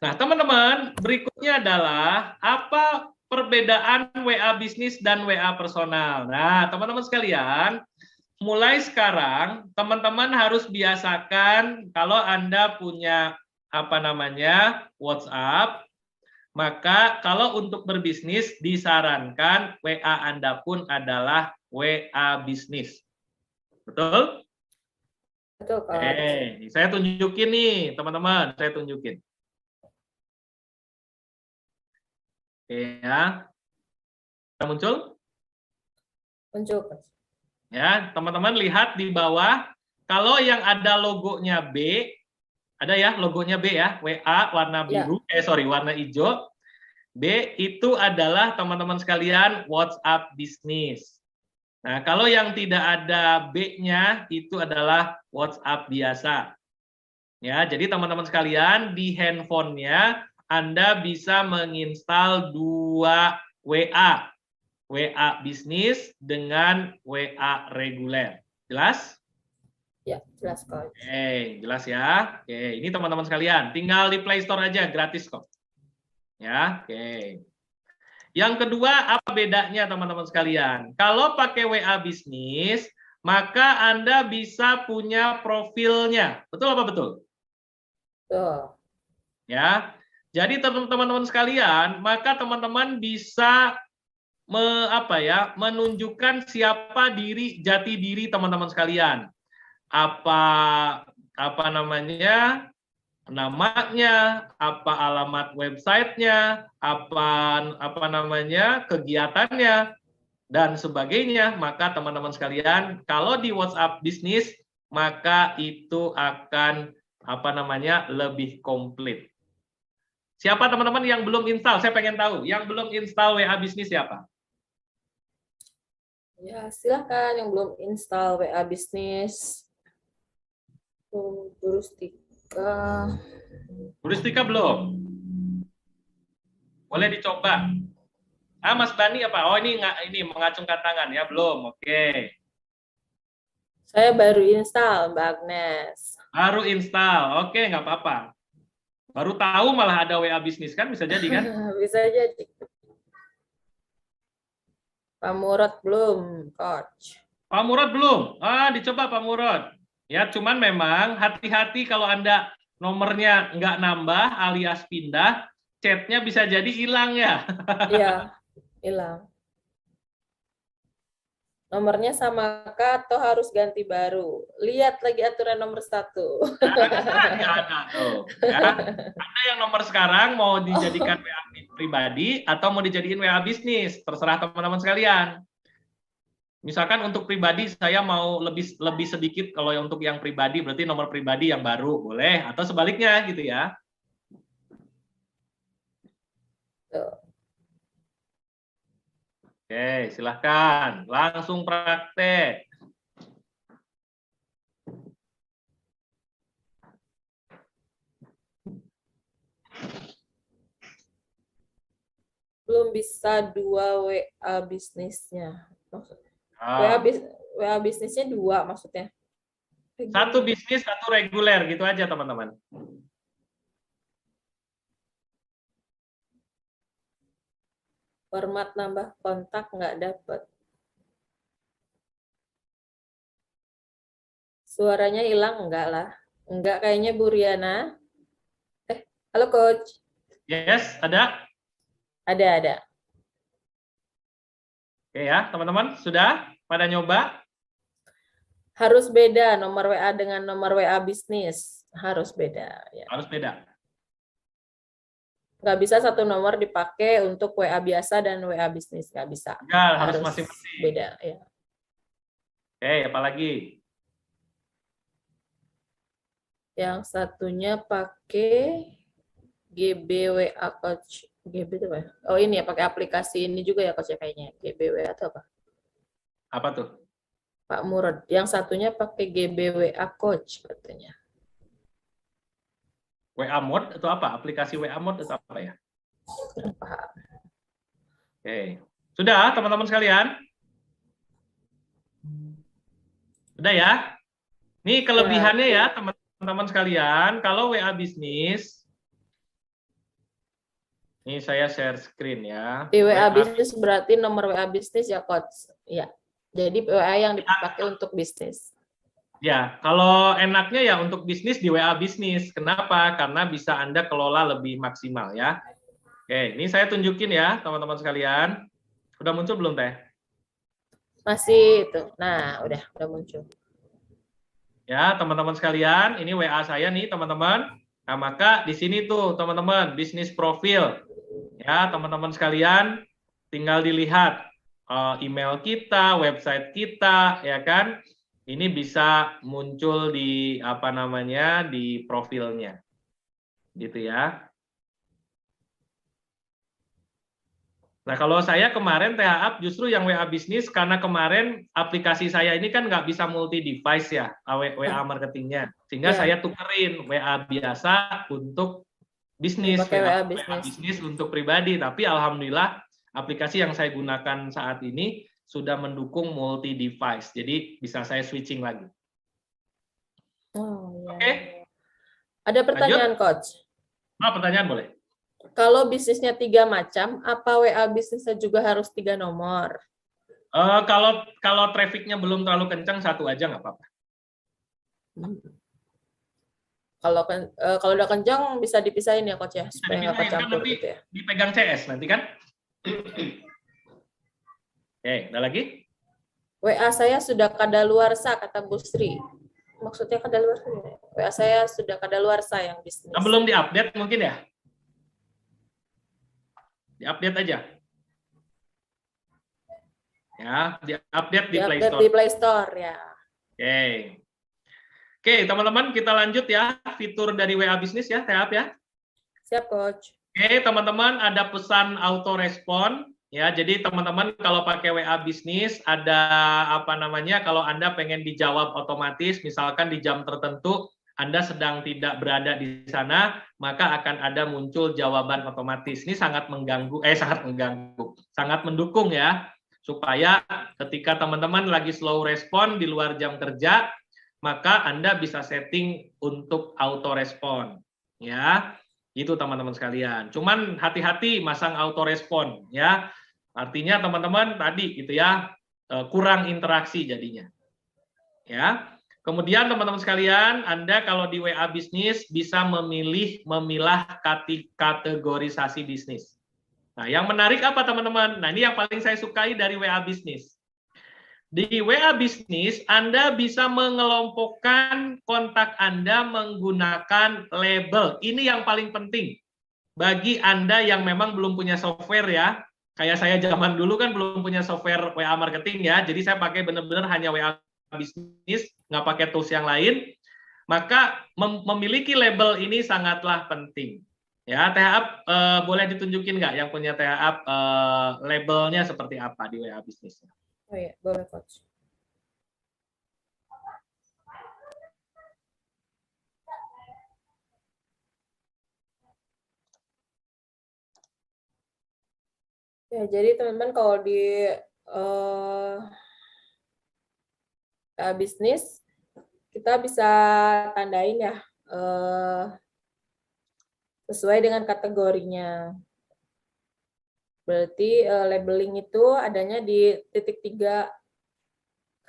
Nah, teman-teman, berikutnya adalah apa perbedaan WA bisnis dan WA personal. Nah, teman-teman sekalian, mulai sekarang teman-teman harus biasakan kalau Anda punya WhatsApp, maka kalau untuk berbisnis disarankan WA Anda pun adalah WA bisnis. Betul? Betul, Coach. Saya tunjukin nih, teman-teman, saya tunjukin. Oke ya. Muncul? Muncul, Coach. Ya, teman-teman lihat di bawah, kalau yang ada logonya B, ada ya logonya B ya, WA warna biru, warna hijau. B itu adalah teman-teman sekalian WhatsApp bisnis. Nah, kalau yang tidak ada B-nya itu adalah WhatsApp biasa. Ya, jadi teman-teman sekalian di handphonenya Anda bisa menginstal 2 WA. WA bisnis dengan WA reguler. Jelas? Ya, jelas, Coach. Oke, jelas ya. Oke, ini teman-teman sekalian, tinggal di Play Store aja, gratis kok. Ya, oke. Yang kedua, apa bedanya teman-teman sekalian? Kalau pakai WA bisnis, maka Anda bisa punya profilnya. Betul apa betul? Betul. Ya. Jadi teman-teman sekalian, maka teman-teman bisa menunjukkan siapa jati diri teman-teman sekalian. Namanya, apa alamat websitenya, kegiatannya dan sebagainya. Maka teman-teman sekalian, kalau di WhatsApp bisnis maka itu akan lebih komplit. Siapa teman-teman yang belum install? Saya pengen tahu. Yang belum install WA bisnis siapa? Ya, silakan yang belum install WA bisnis. Buristika belum? Boleh dicoba. Mas Bani apa? Oh, ini mengacungkan tangan ya, belum. Oke. Saya baru install, Mbak Agnes. Baru install. Oke, nggak apa-apa. Baru tahu malah ada WA bisnis kan, bisa jadi kan? Bisa jadi. Pak Murad belum, Coach. Pak Murad belum? Dicoba Pak Murad. Ya, cuman memang hati-hati kalau Anda nomornya nggak nambah alias pindah, chatnya bisa jadi hilang ya. Iya, hilang. Nomornya sama kah atau harus ganti baru? Lihat lagi aturan nomor 1. Ada tuh. Ya. Ada yang nomor sekarang mau dijadikan WA pribadi atau mau dijadiin WA bisnis, terserah teman-teman sekalian. Misalkan untuk pribadi saya mau lebih sedikit, kalau untuk yang pribadi berarti nomor pribadi yang baru boleh, atau sebaliknya gitu ya. Oke, silahkan langsung praktek. Belum bisa 2 WA bisnisnya. Maksudnya. WA bisnisnya 2 maksudnya. Satu bisnis, satu reguler, gitu aja teman-teman. Format nambah kontak nggak dapat. Suaranya hilang enggak lah. Enggak kayaknya Bu Riana. Halo Coach. Yes, ada? Ada. Oke ya, teman-teman, sudah pada nyoba? Harus beda nomor WA dengan nomor WA bisnis. Harus beda. Ya. Harus beda. Nggak bisa satu nomor dipakai untuk WA biasa dan WA bisnis. Nggak bisa. Enggak, harus masing-masing. Beda. Ya. Oke, apalagi? Yang satunya pakai GBWA Coach. GB itu apa? Oh ini ya, pakai aplikasi ini juga ya Coach ya kayaknya. GBWA atau apa? Apa tuh? Pak Murad. Yang satunya pakai GBWA Coach katanya. WA Mode atau apa? Aplikasi WA Mode atau apa ya? Oke. Sudah teman-teman sekalian? Sudah ya? Ini kelebihannya ya teman-teman sekalian, kalau WA bisnis Ini saya share screen ya. Di WA bisnis berarti nomor WA bisnis ya, Coach. Ya. Jadi WA yang dipakai untuk bisnis. Ya, kalau enaknya ya untuk bisnis di WA bisnis. Kenapa? Karena bisa Anda kelola lebih maksimal ya. Oke, ini saya tunjukin ya teman-teman sekalian. Udah muncul belum Teh? Masih itu. Nah, udah muncul. Ya, teman-teman sekalian, ini WA saya nih teman-teman. Nah, maka di sini tuh teman-teman, bisnis profil. Ya, teman-teman sekalian, tinggal dilihat email kita, website kita, ya kan? Ini bisa muncul di apa namanya di profilnya, gitu ya. Nah, kalau saya kemarin THA justru yang WA bisnis karena kemarin aplikasi saya ini kan nggak bisa multi device ya, WA marketingnya, sehingga saya tukerin WA biasa untuk bisnis, WA bisnis untuk pribadi. Tapi alhamdulillah aplikasi yang saya gunakan saat ini sudah mendukung multi device, jadi bisa saya switching lagi. Oh, ya. Oke. Ada pertanyaan, lanjut. Coach. Pertanyaan boleh. Kalau bisnisnya 3 macam, apa WA bisnisnya juga harus 3 nomor? Kalau trafficnya belum terlalu kencang, 1 aja nggak apa-apa. Kalau udah kencang bisa dipisahin ya, Coach ya, supaya nggak kecampur kan gitu ya. Dipegang CS nanti kan. Oke, ada lagi? WA saya sudah kadaluarsa, kata Bu Sri. Maksudnya kadaluarsa ya? WA saya sudah kadaluarsa yang bisnis. Belum diupdate mungkin ya? Diupdate aja. Ya, diupdate di Play Store. Di Play Store ya. Oke. Oke, teman-teman kita lanjut ya fitur dari WA bisnis ya, Teap ya. Siap, Coach. Oke, teman-teman ada pesan auto respon ya. Jadi teman-teman kalau pakai WA bisnis ada apa namanya kalau Anda pengen dijawab otomatis misalkan di jam tertentu Anda sedang tidak berada di sana, maka akan ada muncul jawaban otomatis. Ini sangat sangat mendukung ya, supaya ketika teman-teman lagi slow respon di luar jam kerja, maka Anda bisa setting untuk auto respon. Ya, itu teman-teman sekalian. Cuman hati-hati masang auto respon ya. Artinya teman-teman tadi gitu ya, kurang interaksi jadinya. Ya. Kemudian teman-teman sekalian, Anda kalau di WA bisnis bisa memilah kategorisasi bisnis. Nah, yang menarik apa teman-teman? Nah, ini yang paling saya sukai dari WA bisnis. Di WA bisnis, Anda bisa mengelompokkan kontak Anda menggunakan label. Ini yang paling penting bagi Anda yang memang belum punya software ya. Kayak saya zaman dulu kan belum punya software WA marketing ya. Jadi saya pakai benar-benar hanya WA bisnis, nggak pakai tools yang lain, maka memiliki label ini sangatlah penting. Ya, THA boleh ditunjukin nggak yang punya THA labelnya seperti apa di WA bisnisnya? Oh iya, boleh Coach. Ya, jadi teman-teman kalau di bisnis kita bisa tandain ya sesuai dengan kategorinya. Berarti labeling itu adanya di titik 3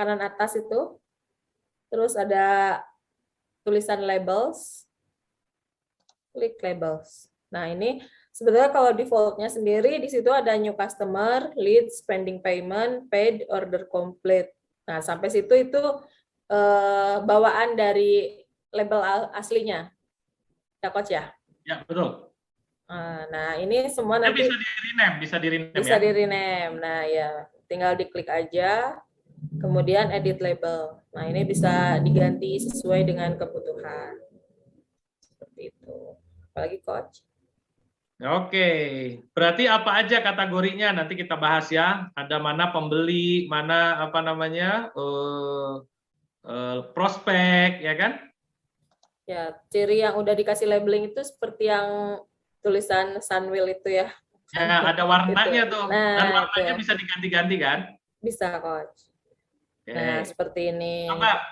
kanan atas itu. Terus ada tulisan labels. Klik labels. Nah, ini sebetulnya kalau default-nya sendiri di situ ada new customer, lead, spending payment, paid, order complete. Nah, sampai situ itu bawaan dari label aslinya. Ya, Coach ya? Ya, betul. Nah, ini semua nanti bisa di-rename ya. Di-rename. Nah, ya, tinggal diklik aja. Kemudian edit label. Nah, ini bisa diganti sesuai dengan kebutuhan. Seperti itu. Apalagi Coach? Oke, berarti apa aja kategorinya nanti kita bahas ya. Ada mana pembeli, mana apa namanya prospek, ya kan? Ya, ciri yang udah dikasih labeling itu seperti yang tulisan Sunwheel itu ya. Ya, ada warnanya tuh. Nah, dan warnanya bisa diganti-ganti kan? Bisa, Coach. Nah, seperti ini. Coba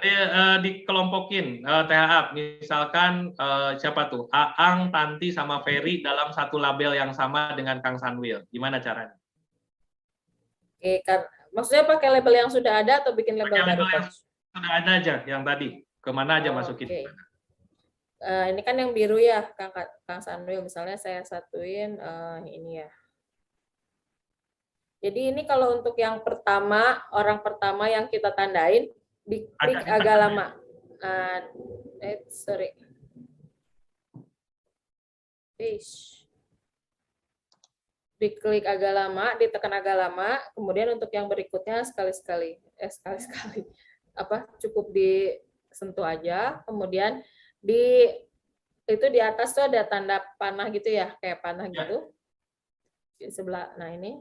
dikelompokin THA, misalkan siapa tuh? Aang, Tanti, sama Ferry dalam satu label yang sama dengan Kang Sanwil. Gimana caranya? Oke, maksudnya pakai label yang sudah ada atau bikin label Pakai baru, label yang Coach? sudah ada aja, yang tadi. Kemana aja masukin? Oke. Ini kan yang biru ya, Kang Sanwil. Misalnya saya satuin ini ya. Jadi ini kalau untuk yang pertama, orang pertama yang kita tandain, diklik agak lama. Sorry. Diklik agak lama, ditekan agak lama, kemudian untuk yang berikutnya sekali-sekali, cukup disentuh aja, kemudian itu di atas tuh ada tanda panah gitu ya, kayak panah gitu di sebelah. Nah ini,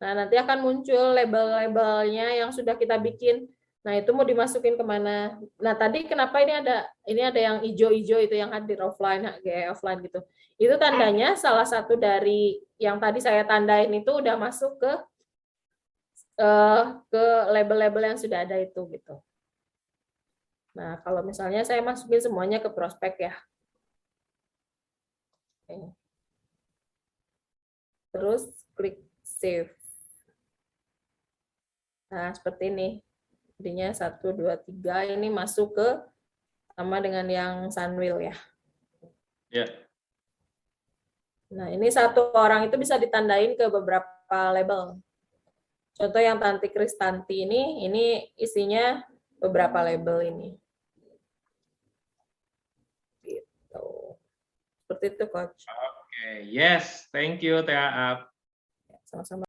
nah nanti akan muncul label-labelnya yang sudah kita bikin. Nah itu mau dimasukin kemana? Nah tadi kenapa ini ada yang hijau-hijau itu yang hadir offline, HGE offline gitu. Itu tandanya salah satu dari yang tadi saya tandain itu udah masuk ke label-label yang sudah ada itu gitu. Nah kalau misalnya saya masukin semuanya ke prospek ya. Oke. Terus klik save. Nah seperti ini. Jadinya 1, 2, 3 ini masuk ke sama dengan yang Sunwheel ya. Ya. Nah, ini satu orang itu bisa ditandain ke beberapa label. Contoh yang Tanti Kristanti ini isinya beberapa label ini. Gitu. Seperti itu, Coach. Oke, yes. Thank you, THA. Sama-sama.